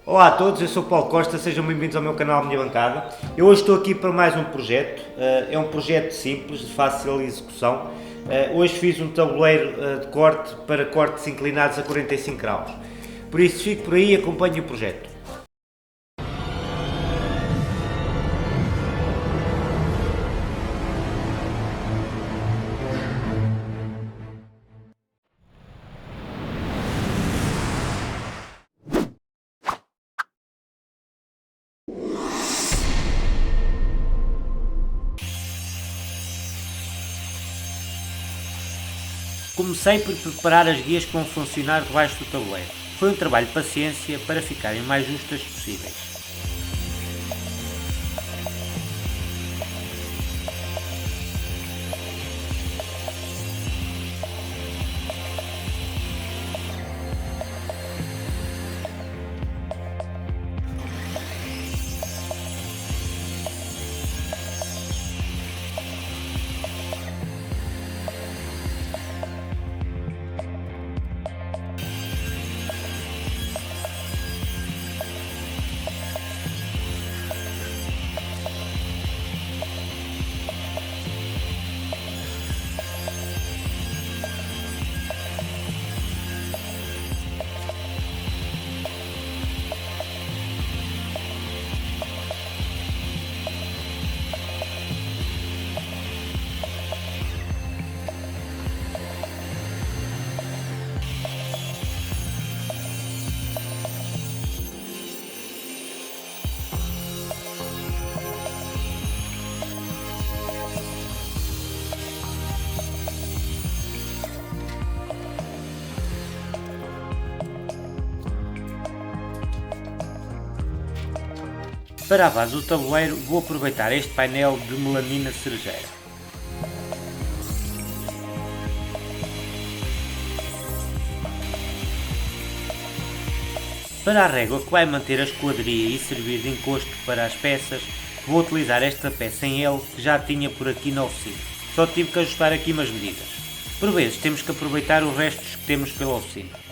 Olá a todos, eu sou o Paulo Costa, sejam bem-vindos ao meu canal Minha Bancada. Eu hoje estou aqui para mais um projeto, é um projeto simples, de fácil execução. Hoje fiz um tabuleiro de corte para cortes inclinados a 45 graus. Por isso fico por aí e acompanhe o projeto. Comecei por preparar as guias que vão funcionar debaixo do tabuleiro. Foi um trabalho de paciência para ficarem o mais justas possíveis. Para a base do tabuleiro vou aproveitar este painel de melamina cerejeira. Para a régua que vai manter a esquadria e servir de encosto para as peças, vou utilizar esta peça em L que já tinha por aqui na oficina. Só tive que ajustar aqui umas medidas. Por vezes temos que aproveitar os restos que temos pela oficina.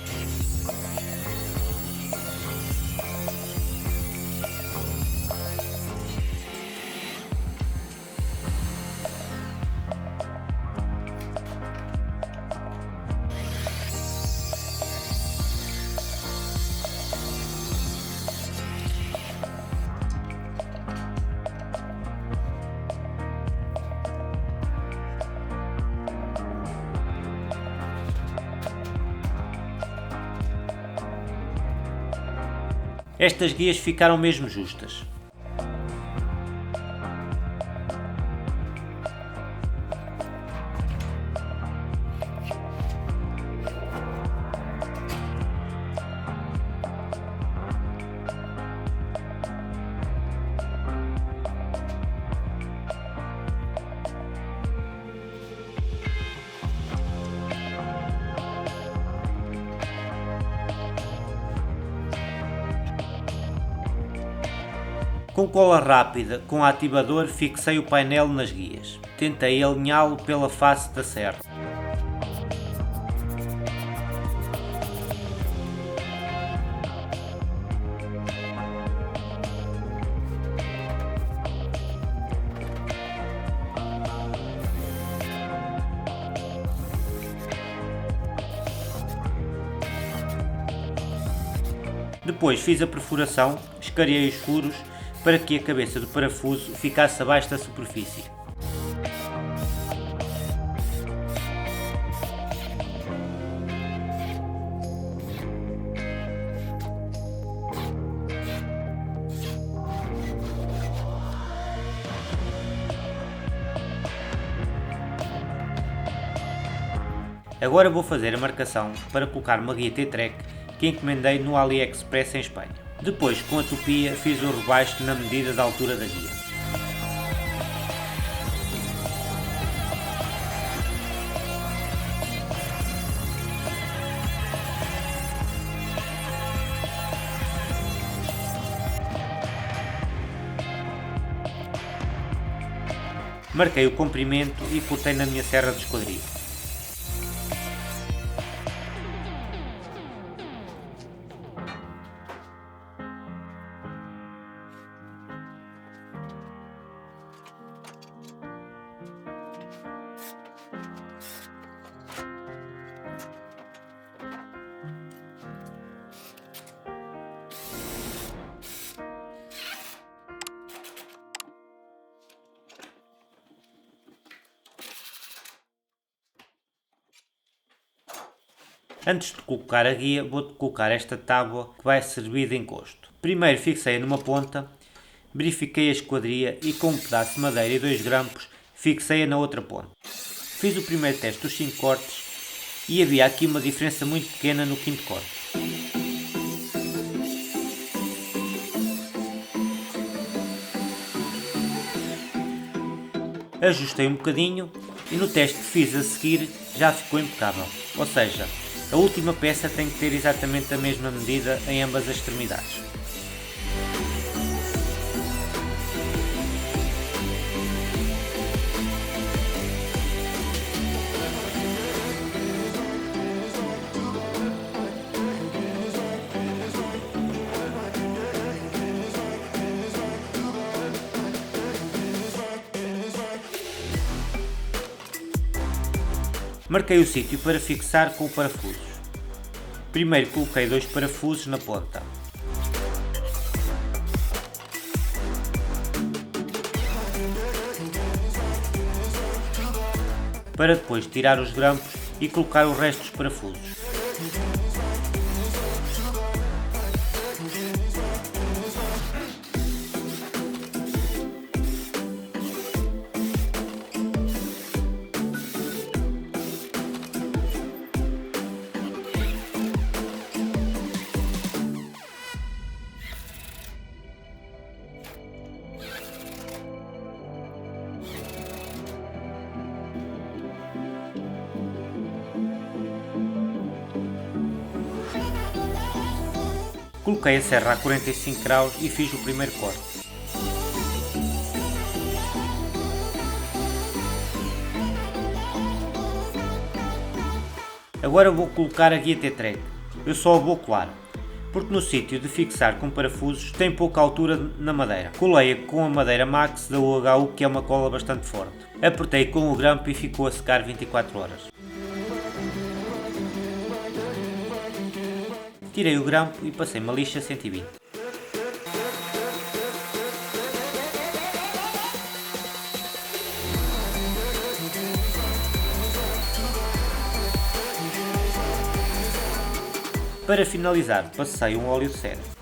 Estas guias ficaram mesmo justas. Com cola rápida, com ativador, fixei o painel nas guias. Tentei alinhá-lo pela face da serra. Depois fiz a perfuração, escariei os furos para que a cabeça do parafuso ficasse abaixo da superfície. Agora vou fazer a marcação para colocar uma guia T-Trek que encomendei no AliExpress em Espanha. Depois, com a tupia, fiz o rebaixo na medida da altura da guia. Marquei o comprimento e cortei na minha serra de esquadria. Antes de colocar a guia, vou colocar esta tábua que vai servir de encosto. Primeiro fixei numa ponta, verifiquei a esquadria e com um pedaço de madeira e 2 grampos fixei-a na outra ponta. Fiz o primeiro teste dos 5 cortes e havia aqui uma diferença muito pequena no quinto corte. Ajustei um bocadinho e no teste que fiz a seguir já ficou impecável, ou seja, a última peça tem que ter exatamente a mesma medida em ambas as extremidades. Marquei o sítio para fixar com o parafuso. Primeiro coloquei 2 parafusos na ponta. Para depois tirar os grampos e colocar o resto dos parafusos. Coloquei a serra a 45 graus e fiz o primeiro corte. Agora vou colocar a guia T-Track. Eu só a vou colar, porque no sítio de fixar com parafusos tem pouca altura na madeira. Colei-a com a madeira Max da UHU, que é uma cola bastante forte. Apertei com o grampo e ficou a secar 24 horas. Tirei o grampo e passei uma lixa 120. Para finalizar, passei um óleo de cera.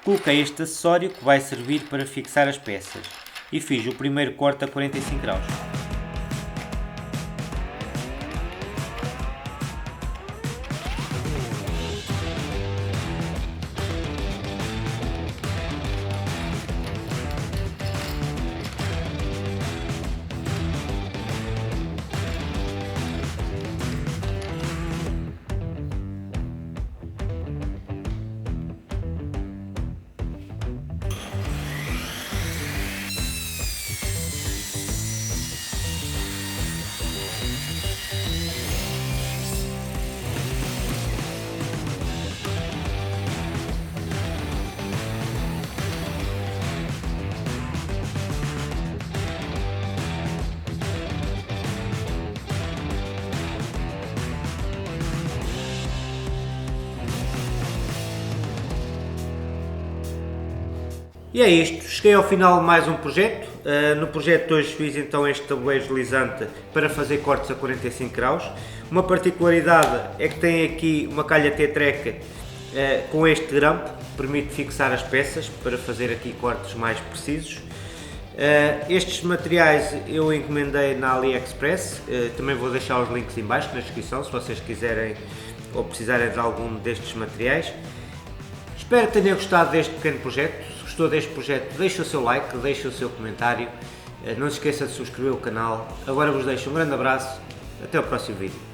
Coloquei este acessório que vai servir para fixar as peças e fiz o primeiro corte a 45 graus. E é isto, cheguei ao final de mais um projeto. No projeto de hoje fiz então este tabuleiro deslizante para fazer cortes a 45 graus. Uma particularidade é que tem aqui uma calha T-Track com este grampo, que permite fixar as peças para fazer aqui cortes mais precisos. Estes materiais eu encomendei na AliExpress, também vou deixar os links em baixo na descrição se vocês quiserem ou precisarem de algum destes materiais. Espero que tenham gostado deste pequeno projeto. Se gostou deste projeto, deixe o seu like, deixe o seu comentário, não se esqueça de subscrever o canal. Agora vos deixo um grande abraço, até o próximo vídeo.